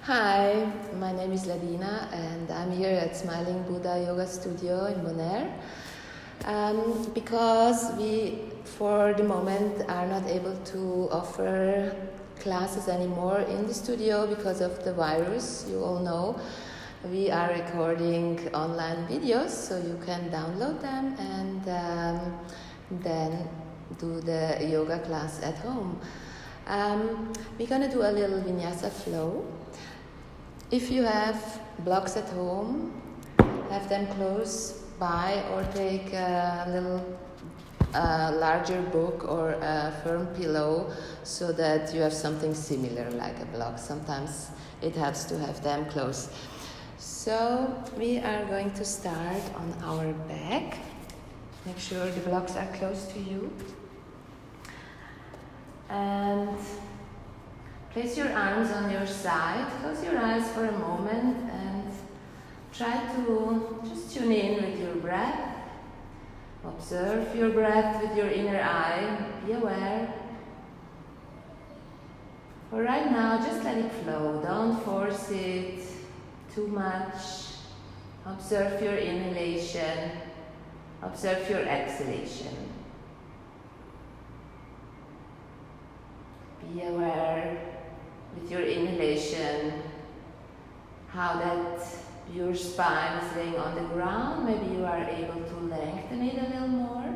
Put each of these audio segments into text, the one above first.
Hi, my name is Ladina and I'm here at Smiling Buddha Yoga Studio in Bonaire because we, for the moment, are not able to offer classes anymore in the studio because of the virus. You all know we are recording online videos, so you can download them and then do the yoga class at home. We're gonna do a little Vinyasa Flow. If you have blocks at home, have them close by or take a little larger book or a firm pillow so that you have something similar like a block. Sometimes it helps to have them close. So we are going to start on our back. Make sure the blocks are close to you. And place your arms on your side, close your eyes for a moment and try to just tune in with your breath. Observe your breath with your inner eye, be aware. For right now, just let it flow, don't force it too much. Observe your inhalation, observe your exhalation. Be aware with your inhalation, how that your spine is laying on the ground. Maybe you are able to lengthen it a little more.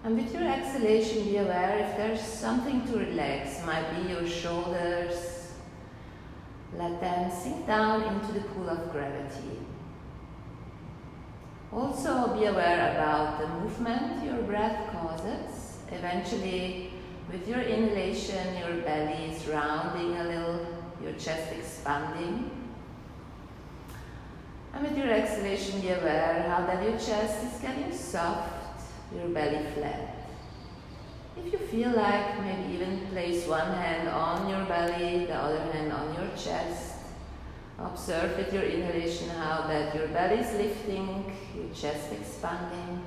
And with your exhalation, be aware if there's something to relax. Might be your shoulders. Let them sink down into the pool of gravity. Also be aware about the movement your breath causes. Eventually, with your inhalation, your belly is rounding a little, your chest expanding. And with your exhalation, be aware how that your chest is getting soft, your belly flat. If you feel like, maybe even place one hand on your belly, the other hand on your chest. Observe with your inhalation how that your belly is lifting, your chest expanding.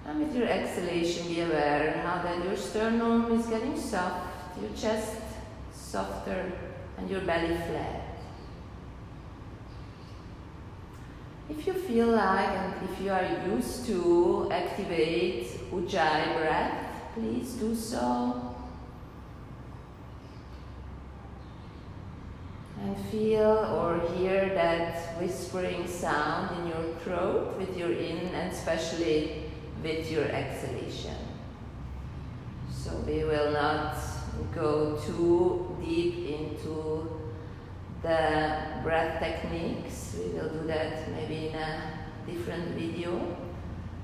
And with your exhalation, be aware how that your sternum is getting soft, your chest softer, and your belly flat. If you feel like, and if you are used to activate Ujjayi breath, please do so. And feel or hear that whispering sound in your throat with your in and especially with your exhalation. So we will not go too deep into the breath techniques. We will do that maybe in a different video.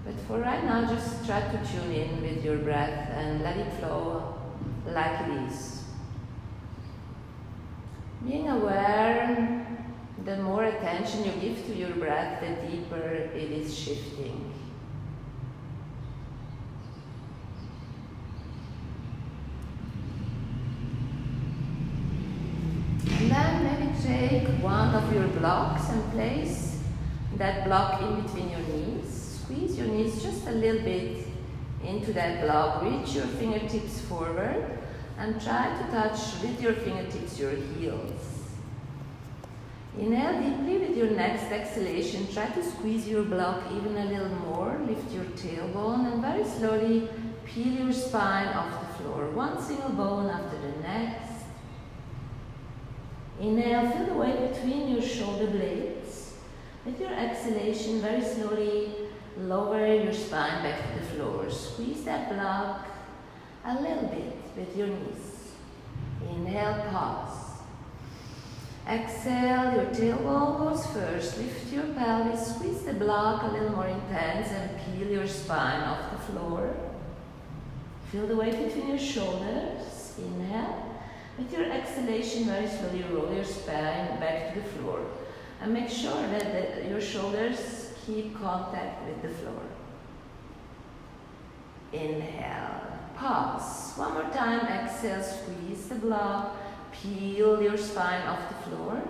But for right now, just try to tune in with your breath and let it flow like it is. Being aware, the more attention you give to your breath, the deeper it is shifting. And then maybe take one of your blocks and place that block in between your knees. Squeeze your knees just a little bit into that block. Reach your fingertips forward and try to touch with your fingertips your heels. Inhale deeply with your next exhalation. Try to squeeze your block even a little more. Lift your tailbone and very slowly peel your spine off the floor. One single bone after the next. Inhale, feel the weight between your shoulder blades. With your exhalation, very slowly lower your spine back to the floor. Squeeze that block a little bit with your knees. Inhale, pause. Exhale, your tailbone goes first. Lift your pelvis, squeeze the block a little more intense and peel your spine off the floor. Feel the weight between your shoulders. Inhale. With your exhalation, very slowly roll your spine back to the floor. And make sure that your shoulders keep contact with the floor. Inhale, pause. One more time, exhale, squeeze the block, peel your spine off the floor.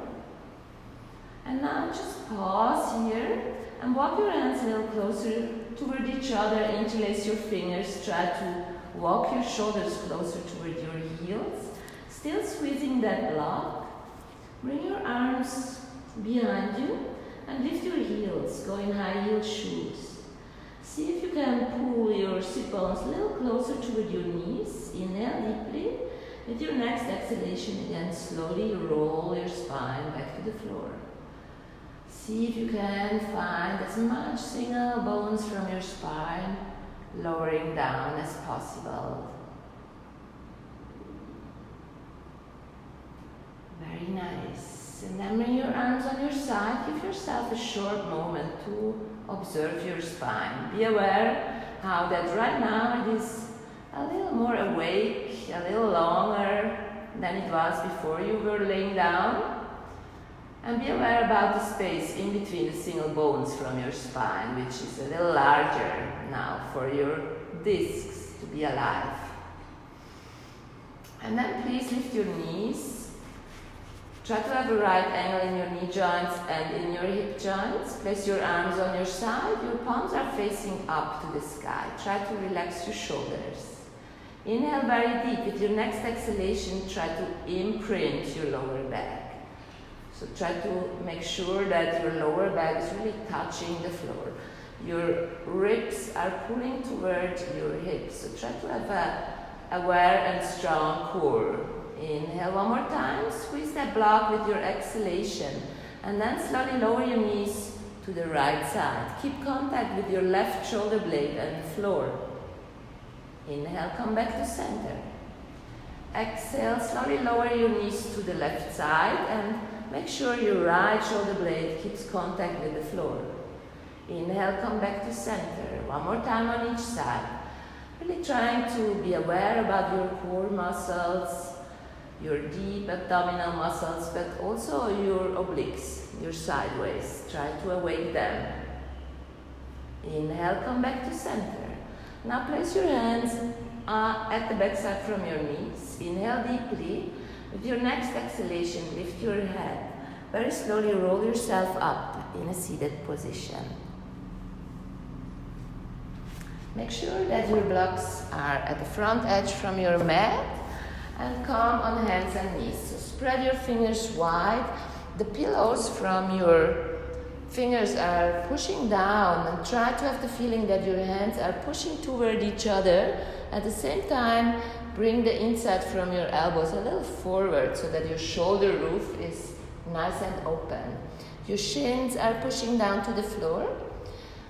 And now just pause here and walk your hands a little closer toward each other, interlace your fingers, try to walk your shoulders closer toward your heels. Still squeezing that block, bring your arms behind you and lift your heels, go in high-heeled shoes. See if you can pull your sit bones a little closer toward your knees. Inhale deeply. With your next exhalation, again, slowly roll your spine back to the floor. See if you can find as much single bones from your spine lowering down as possible. Very nice. And then bring your arms on your side. Give yourself a short moment to observe your spine. Be aware how that right now it is a little more awake, a little longer than it was before you were laying down. And be aware about the space in between the single bones from your spine, which is a little larger now for your discs to be alive. And then please lift your knees. Try to have a right angle in your knee joints and in your hip joints. Place your arms on your side. Your palms are facing up to the sky. Try to relax your shoulders. Inhale very deep. With your next exhalation, try to imprint your lower back. So try to make sure that your lower back is really touching the floor. Your ribs are pulling toward your hips. So try to have a aware and strong core. Inhale one more time. Squeeze that block with your exhalation. And then slowly lower your knees to the right side. Keep contact with your left shoulder blade and the floor. Inhale, come back to center. Exhale, slowly lower your knees to the left side and make sure your right shoulder blade keeps contact with the floor. Inhale, come back to center. One more time on each side. Really trying to be aware about your core muscles, your deep abdominal muscles, but also your obliques, your sideways. Try to awake them. Inhale, come back to center. Now place your hands at the backside from your knees. Inhale deeply. With your next exhalation, lift your head. Very slowly roll yourself up in a seated position. Make sure that your blocks are at the front edge from your mat and come on hands and knees. So spread your fingers wide. The pillows from your fingers are pushing down and try to have the feeling that your hands are pushing toward each other. At the same time, bring the inside from your elbows a little forward so that your shoulder roof is nice and open. Your shins are pushing down to the floor.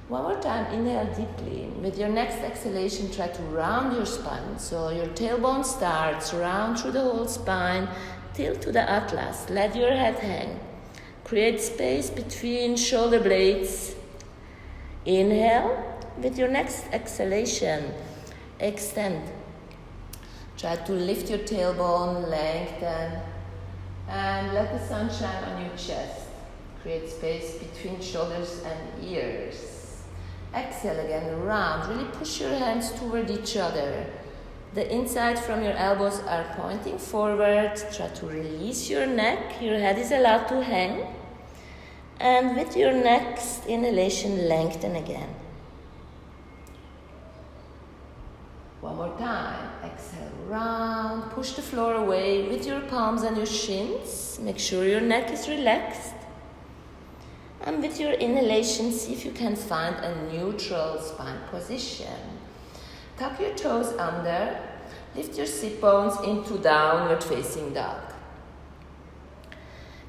One more time, inhale deeply. With your next exhalation, try to round your spine. So your tailbone starts, round through the whole spine, tilt to the atlas. Let your head hang. Create space between shoulder blades. Inhale. With your next exhalation, extend. Try to lift your tailbone, lengthen, and let the sun shine on your chest. Create space between shoulders and ears. Exhale again, round. Really push your hands toward each other. The inside from your elbows are pointing forward. Try to release your neck. Your head is allowed to hang. And with your next inhalation, lengthen again. One more time. Exhale, round. Push the floor away with your palms and your shins. Make sure your neck is relaxed. And with your inhalation, see if you can find a neutral spine position. Tuck your toes under. Lift your sit bones into downward facing dog.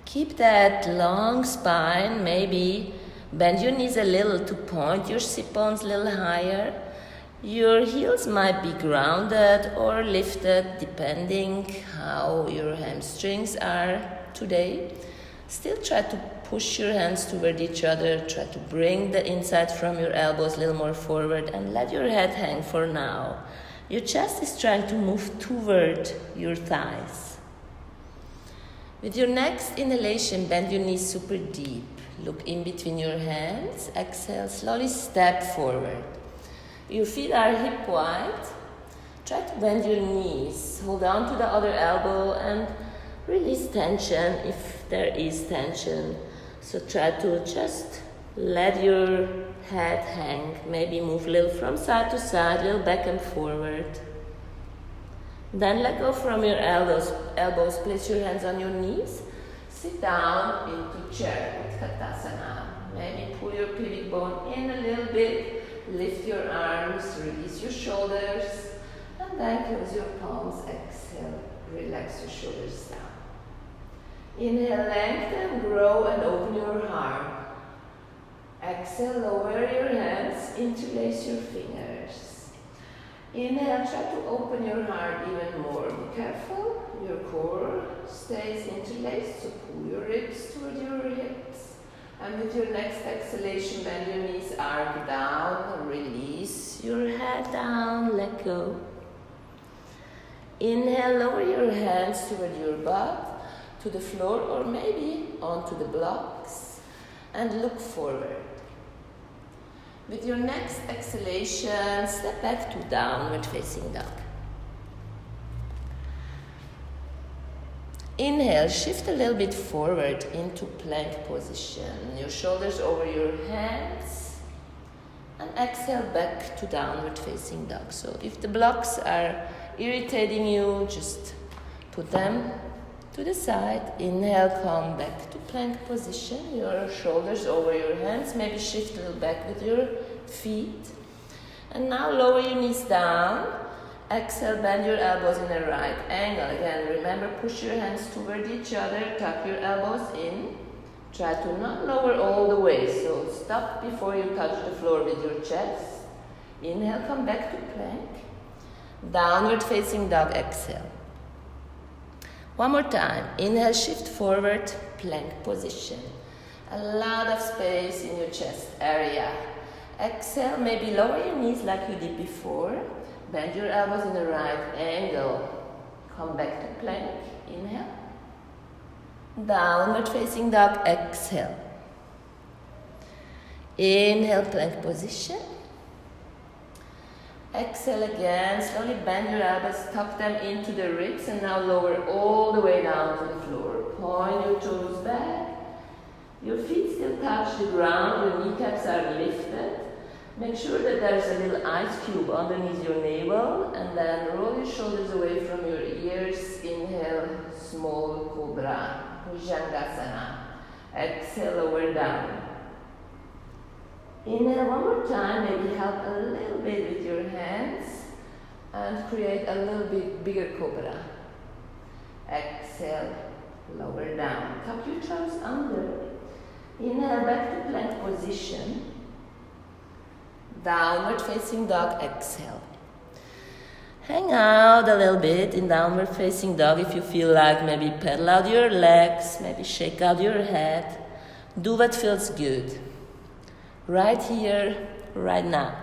Keep that long spine. Maybe bend your knees a little to point your sit bones a little higher. Your heels might be grounded or lifted depending how your hamstrings are today. Still try to push your hands toward each other. Try to bring the inside from your elbows a little more forward and let your head hang for now. Your chest is trying to move toward your thighs. With your next inhalation, bend your knees super deep. Look in between your hands. Exhale, slowly step forward. Your feet are hip wide. Try to bend your knees. Hold on to the other elbow and release tension if there is tension. So try to just let your head hang. Maybe move a little from side to side, a little back and forward. Then let go from your elbows. Place your hands on your knees. Sit down into chair, Utkatasana. Maybe pull your pubic bone in a little bit. Lift your arms, release your shoulders. And then close your palms. Exhale, relax your shoulders down. Inhale, lengthen, grow and open your heart. Exhale, lower your hands, interlace your fingers. Inhale, try to open your heart even more. Be careful, your core stays interlaced, so pull your ribs toward your hips. And with your next exhalation, bend your knees, arc down, release your head down, let go. Inhale, lower your hands toward your butt, to the floor or maybe onto the blocks, and look forward. With your next exhalation, step back to downward facing dog. Inhale, shift a little bit forward into plank position. Your shoulders over your hands. And exhale back to downward facing dog. So if the blocks are irritating you, just put them to the side. Inhale, come back to plank position. Your shoulders over your hands. Maybe shift a little back with your feet. And now lower your knees down. Exhale, bend your elbows in a right angle. Again, remember, push your hands toward each other. Tuck your elbows in. Try to not lower all the way. So stop before you touch the floor with your chest. Inhale, come back to plank. Downward facing dog, exhale. One more time. Inhale, shift forward, plank position. A lot of space in your chest area. Exhale, maybe lower your knees like you did before. Bend your elbows in the right angle. Come back to plank. Inhale. Downward facing dog, exhale. Inhale, plank position. Exhale again, slowly bend your elbows, tuck them into the ribs, and now lower all the way down to the floor. Point your toes back. Your feet still touch the ground, your kneecaps are lifted. Make sure that there's a little ice cube underneath your navel, and then roll your shoulders away from your ears. Inhale, small cobra, Bhujangasana. Exhale, lower down. Inhale one more time, maybe help a little bit with your hands and create a little bit bigger cobra. Exhale, lower down. Tuck your toes under. Inhale, back to plank position. Downward facing dog, exhale. Hang out a little bit in downward facing dog if you feel like. Maybe pedal out your legs, maybe shake out your head. Do what feels good. Right here, right now.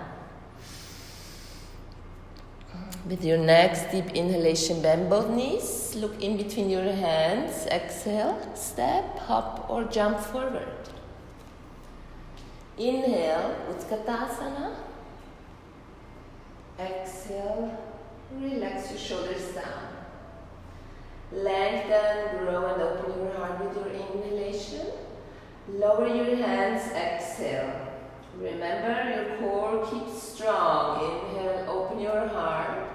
With your next deep inhalation, bend both knees. Look in between your hands. Exhale, step, hop or jump forward. Inhale, Utkatasana. Exhale, relax your shoulders down. Lengthen, grow and open your heart with your inhalation. Lower your hands, exhale. Remember, your core keeps strong. Inhale, open your heart.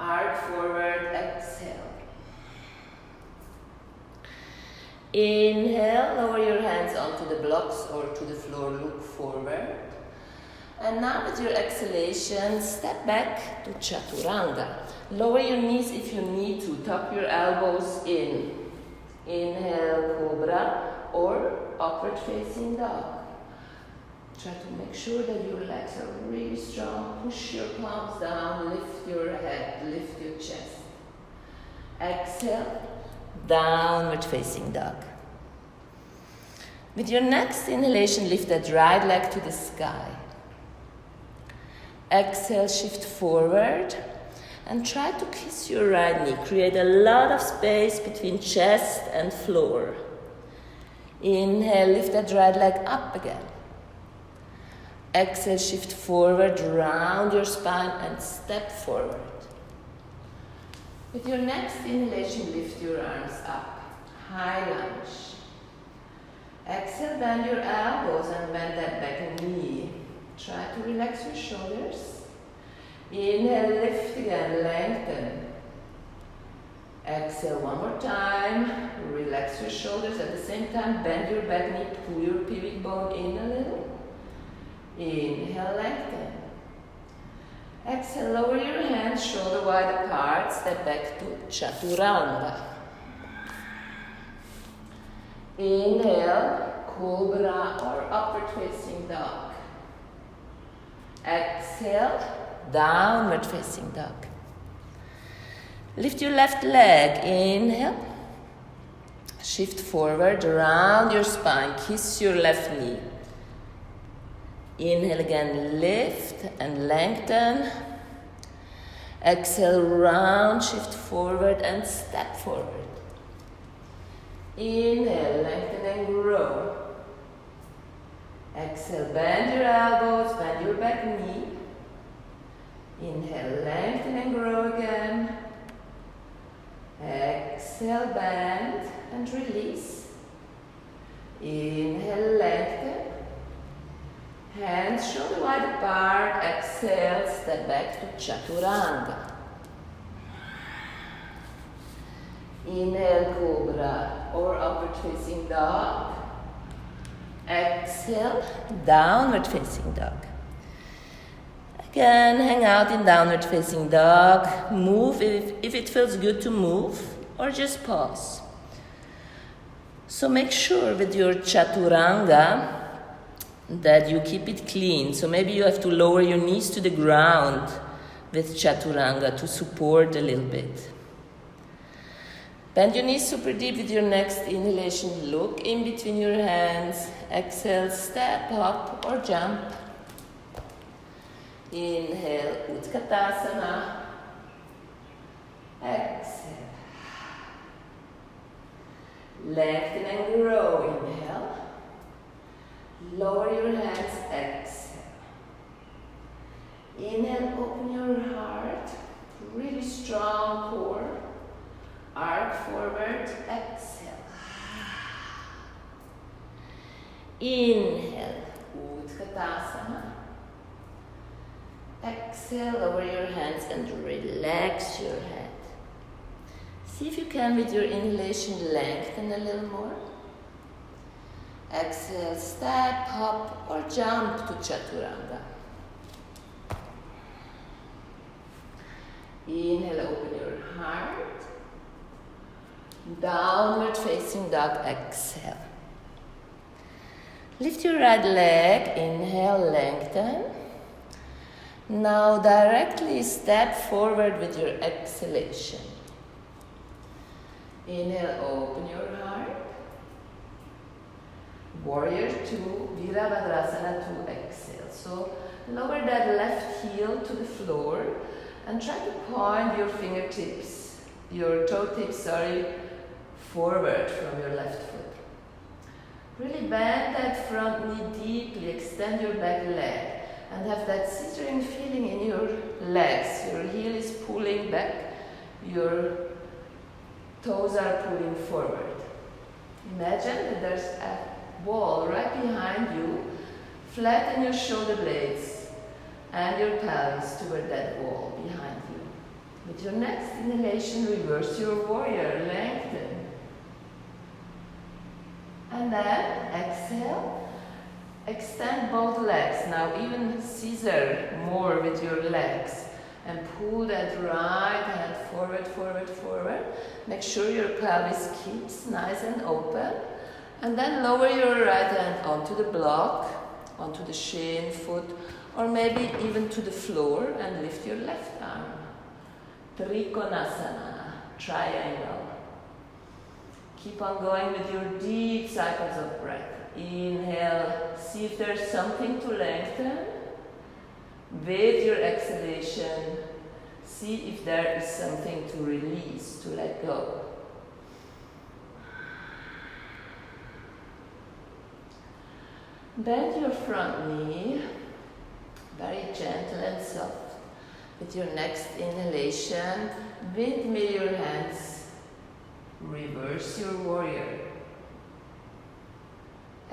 Arc forward, exhale. Inhale, lower your hands onto the blocks or to the floor, look forward. And now with your exhalation, step back to Chaturanga. Lower your knees if you need to, tuck your elbows in. Inhale, Cobra or upward facing dog. Try to make sure that your legs are really strong. Push your palms down, lift your head, lift your chest. Exhale, downward facing dog. With your next inhalation, lift that right leg to the sky. Exhale, shift forward and try to kiss your right knee. Create a lot of space between chest and floor. Inhale, lift that right leg up again. Exhale, shift forward, round your spine and step forward. With your next inhalation, lift your arms up. High lunge. Exhale, bend your elbows and bend that back knee. Try to relax your shoulders. Inhale, lift again, lengthen. Exhale one more time. Relax your shoulders. At the same time, bend your back knee. Pull your pubic bone in a little. Inhale, lengthen. Exhale, lower your hands, shoulder wide apart. Step back to Chaturanga. Inhale, Cobra or upward facing dog. Exhale, downward facing dog. Lift your left leg, inhale. Shift forward, round your spine, kiss your left knee. Inhale again, lift and lengthen. Exhale, round, shift forward and step forward. Inhale, lengthen and grow. Exhale, bend your elbows, bend your back knee. Inhale, lengthen and grow again. Exhale, bend and release. Inhale, lengthen. Hands shoulder wide apart. Exhale, step back to Chaturanga. Inhale, Cobra or upward facing dog. Exhale, downward facing dog. Again, hang out in downward facing dog. Move if it feels good to move, or just pause. So make sure with your Chaturanga that you keep it clean. So maybe you have to lower your knees to the ground with Chaturanga to support a little bit. Bend your knees super deep with your next inhalation. Look in between your hands. Exhale, step up or jump. Inhale, Utkatasana. Exhale. Lengthen and grow. Inhale. Lower your hands. Exhale. Inhale, open your heart. Really strong core. Arc forward. Exhale. Inhale, Utkatasana. Exhale, lower your hands and relax your head. See if you can with your inhalation lengthen a little more. Exhale, step, hop or jump to Chaturanga. Inhale, open your heart. Downward facing dog, exhale. Lift your right leg, inhale, lengthen. Now directly step forward with your exhalation. Inhale, open your heart. Warrior 2, Virabhadrasana 2, exhale. So lower that left heel to the floor and try to point your fingertips, your toe tips, forward from your left foot. Really bend that front knee deeply, extend your back leg. And have that scissoring feeling in your legs. Your heel is pulling back, your toes are pulling forward. Imagine that there's a wall right behind you. Flatten your shoulder blades and your pelvis toward that wall behind you. With your next inhalation, reverse your warrior, lengthen. And then exhale. Extend both legs. Now even scissor more with your legs. And pull that right hand forward, forward, forward. Make sure your pelvis keeps nice and open. And then lower your right hand onto the block, onto the shin, foot, or maybe even to the floor and lift your left arm. Trikonasana, triangle. Keep on going with your deep cycles of breath. Inhale, see if there's something to lengthen. With your exhalation, see if there is something to release, to let go. Bend your front knee, very gentle and soft. With your next inhalation, windmill your hands, reverse your warrior.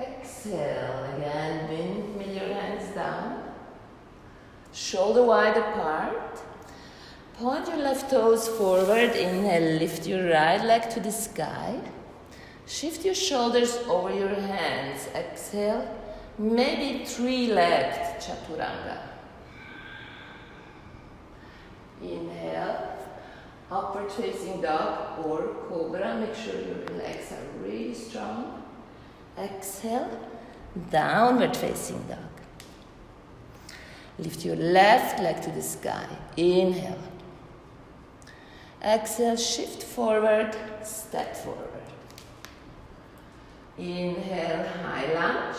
Exhale again, windmill your hands down, shoulder wide apart. Point your left toes forward. Inhale, lift your right leg to the sky. Shift your shoulders over your hands. Exhale, maybe three-legged chaturanga. Inhale, upward facing dog or cobra. Make sure your legs are really strong. Exhale, downward facing dog. Lift your left leg to the sky. Inhale. Exhale, shift forward, step forward. Inhale, high lunge.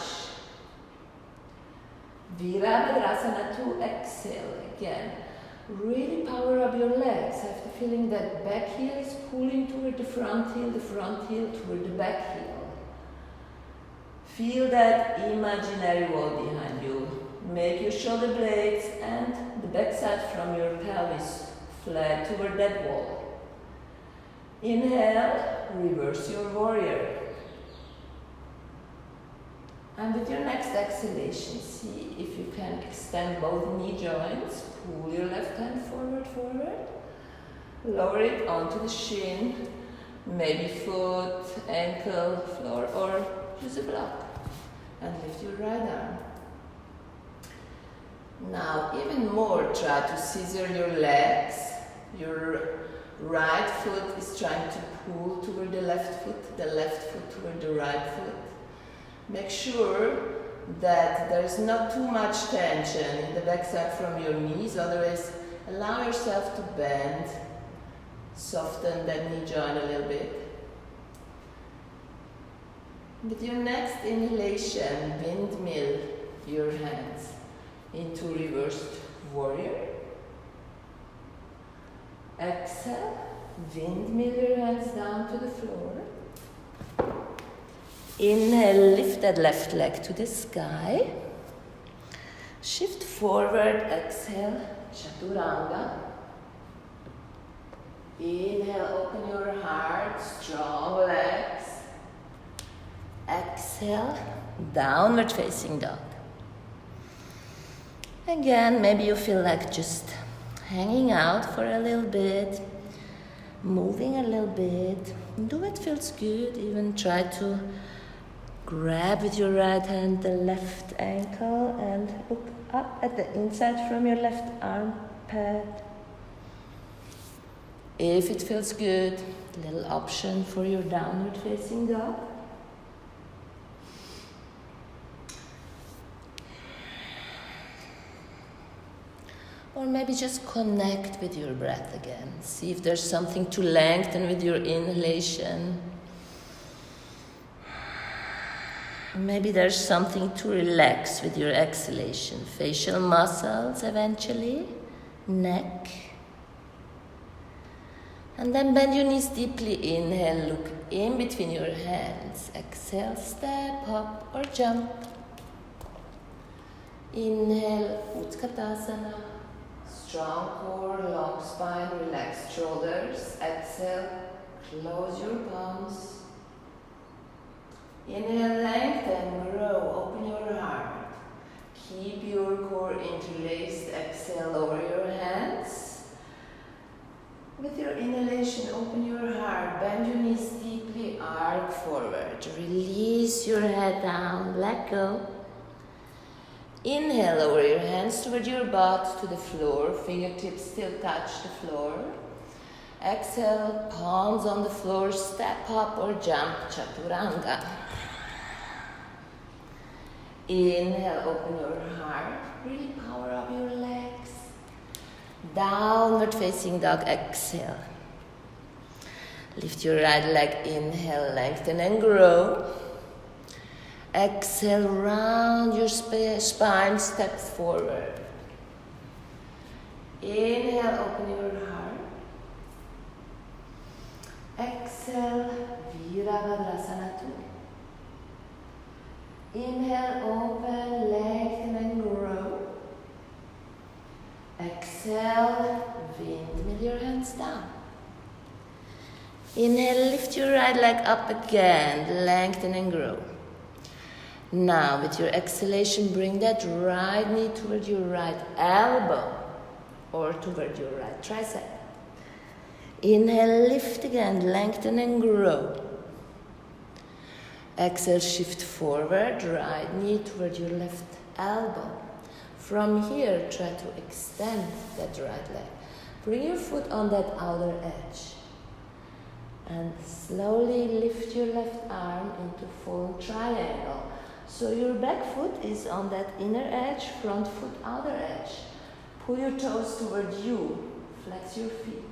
Virabhadrasana 2, exhale again. Really power up your legs. Have the feeling that back heel is pulling toward the front heel toward the back heel. Feel that imaginary wall behind you. Make your shoulder blades and the backside from your pelvis flat toward that wall. Inhale, reverse your warrior. And with your next exhalation, see if you can extend both knee joints. Pull your left hand forward. Lower it onto the shin, maybe foot, ankle, floor, or use a block. And lift your right arm. Now, even more, try to scissor your legs. Your right foot is trying to pull toward the left foot toward the right foot. Make sure that there is not too much tension in the backside from your knees, otherwise allow yourself to bend. Soften that knee joint a little bit. With your next inhalation, windmill your hands into reversed warrior. Exhale, windmill your hands down to the floor. Inhale, lift that left leg to the sky. Shift forward, exhale, chaturanga. Inhale, open your heart, strong legs. Exhale, downward facing dog. Again, maybe you feel like just hanging out for a little bit, moving a little bit. Do what feels good. Even try to grab with your right hand the left ankle and look up at the inside from your left armpit. If it feels good, little option for your downward facing dog. Or maybe just connect with your breath again. See if there's something to lengthen with your inhalation. Maybe there's something to relax with your exhalation. Facial muscles eventually, neck. And then bend your knees deeply. Inhale, look in between your hands. Exhale, step up or jump. Inhale, Utkatasana. Strong core, long spine, relaxed shoulders. Exhale, close your palms. Inhale, lengthen, grow, open your heart. Keep your core interlaced. Exhale, lower your hands. With your inhalation, open your heart. Bend your knees deeply, arc forward. Release your head down, let go. Inhale, lower your hands toward your butt to the floor. Fingertips still touch the floor. Exhale, palms on the floor, step up or jump, chaturanga. Inhale, open your heart. Really power up your legs. Downward facing dog, exhale. Lift your right leg, inhale, lengthen and grow. Exhale, round your spine, step forward. Inhale, open your heart. Exhale, Virabhadrasana 2. Inhale, open, lengthen and grow. Exhale, windmill your hands down. Inhale, lift your right leg up again, lengthen and grow. Now, with your exhalation, bring that right knee toward your right elbow or toward your right tricep. Inhale, lift again, lengthen and grow. Exhale, shift forward, right knee toward your left elbow. From here, try to extend that right leg. Bring your foot on that outer edge. And slowly lift your left arm into full triangle. So your back foot is on that inner edge, front foot outer edge. Pull your toes toward you. Flex your feet.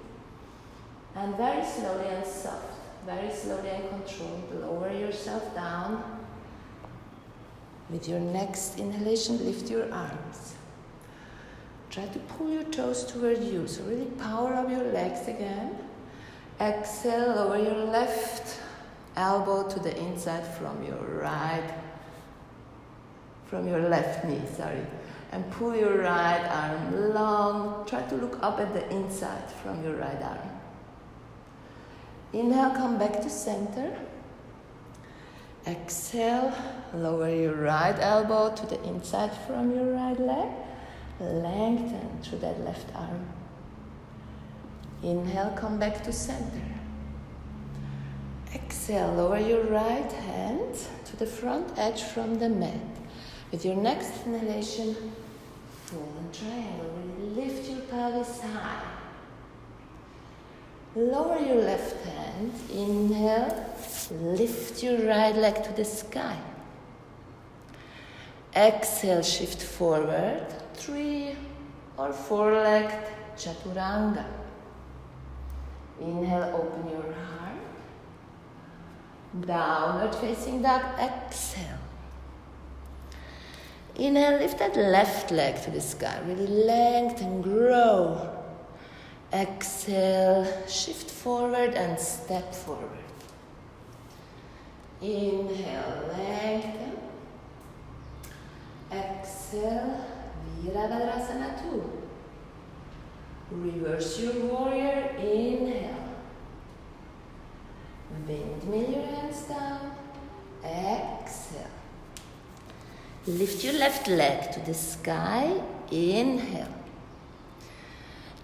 And very slowly and soft, very slowly and controlled, lower yourself down. With your next inhalation, lift your arms. Try to pull your toes toward you. So really power up your legs again. Exhale, lower your left elbow to the inside from your left knee, and pull your right arm long. Try to look up at the inside from your right arm. Inhale, come back to center. Exhale, lower your right elbow to the inside from your right leg. Lengthen through that left arm. Inhale, come back to center. Exhale, lower your right hand to the front edge from the mat. With your next inhalation, full and triangle. Really lift your pelvis high. Lower your left hand. Inhale, lift your right leg to the sky. Exhale, shift forward. 3 or 4-legged chaturanga. Inhale, open your heart. Downward facing dog. Exhale. Inhale, lift that left leg to the sky. Really lengthen, grow. Exhale, shift forward and step forward. Inhale, lengthen. Exhale, Virabhadrasana 2. Reverse your warrior. Inhale. Windmill your hands down. Exhale. Lift your left leg to the sky. Inhale.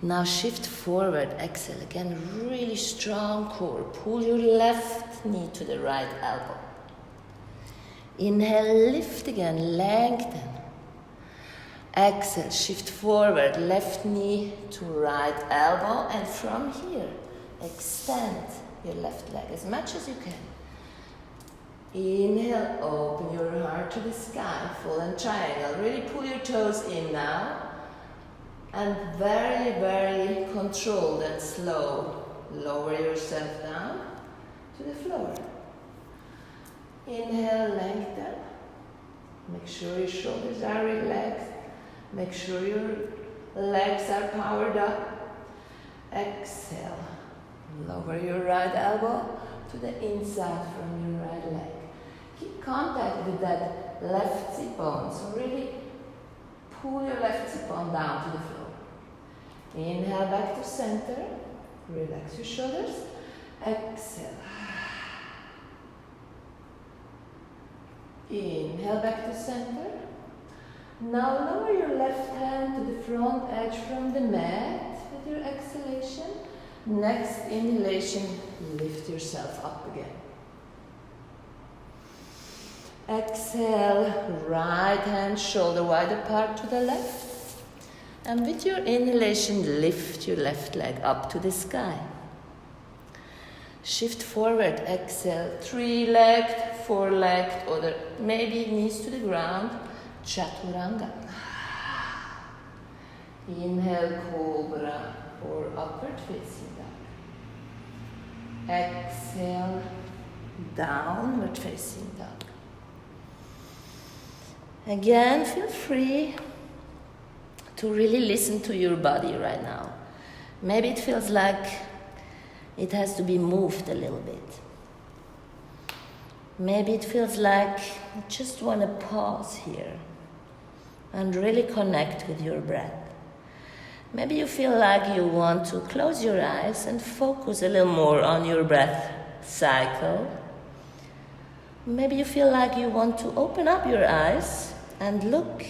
Now shift forward. Exhale. Again, really strong core. Pull your left knee to the right elbow. Inhale, lift again, lengthen. Exhale, shift forward, left knee to right elbow, and from here, extend your left leg as much as you can. Inhale, open your heart to the sky, full and triangle. Really pull your toes in now. And very, very controlled and slow, lower yourself down to the floor. Inhale, lengthen. Make sure your shoulders are relaxed. Make sure your legs are powered up. Exhale. Lower your right elbow to the inside from your right leg. Keep contact with that left sit bone. So really pull your left sit bone down to the floor. Inhale back to center. Relax your shoulders. Exhale. Inhale back to center. Now lower your left hand to the front edge from the mat with your exhalation. Next inhalation, lift yourself up again. Exhale, right hand shoulder wide apart to the left. And with your inhalation, lift your left leg up to the sky. Shift forward, exhale, 3-legged, 4-legged, or maybe knees to the ground, chaturanga. Inhale, cobra, or upward facing dog. Exhale, downward facing dog. Again, feel free to really listen to your body right now. Maybe it feels like it has to be moved a little bit. Maybe it feels like you just want to pause here and really connect with your breath. Maybe you feel like you want to close your eyes and focus a little more on your breath cycle. Maybe you feel like you want to open up your eyes and look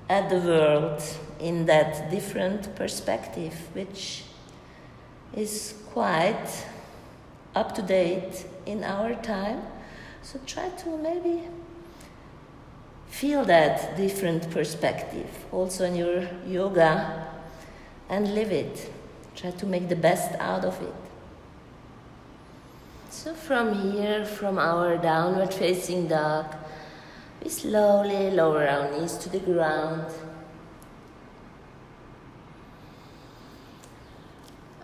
at the world in that different perspective, which is quite up to date in our time. So try to maybe feel that different perspective also in your yoga and live it. Try to make the best out of it. So from here, from our downward facing dog, we slowly lower our knees to the ground.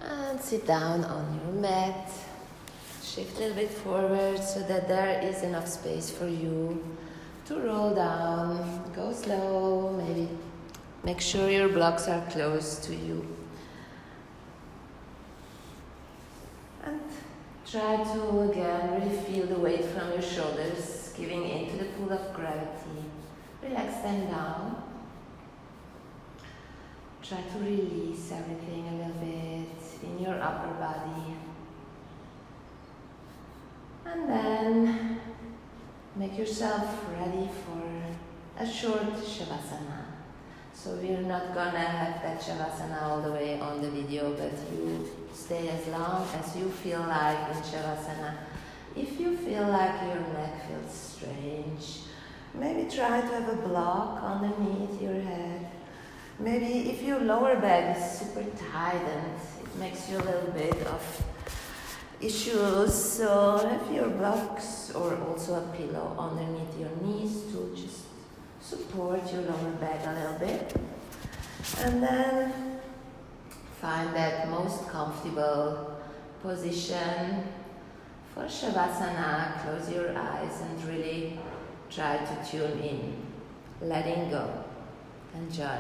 And sit down on your mat. Shift a little bit forward so that there is enough space for you to roll down. Go slow, maybe make sure your blocks are close to you. And try to again really feel the weight from your shoulders, giving into the pull of gravity. Relax them down. Try to release everything a little bit in your upper body. And then make yourself ready for a short Shavasana. So we're not gonna have that Shavasana all the way on the video, but you stay as long as you feel like in Shavasana. If you feel like your neck feels strange, maybe try to have a block underneath your head. Maybe if your lower back is super tight and it makes you a little bit of issues, so have your blocks or also a pillow underneath your knees to just support your lower back a little bit. And then find that most comfortable position for Shavasana. Close your eyes and really try to tune in, letting go. Enjoy.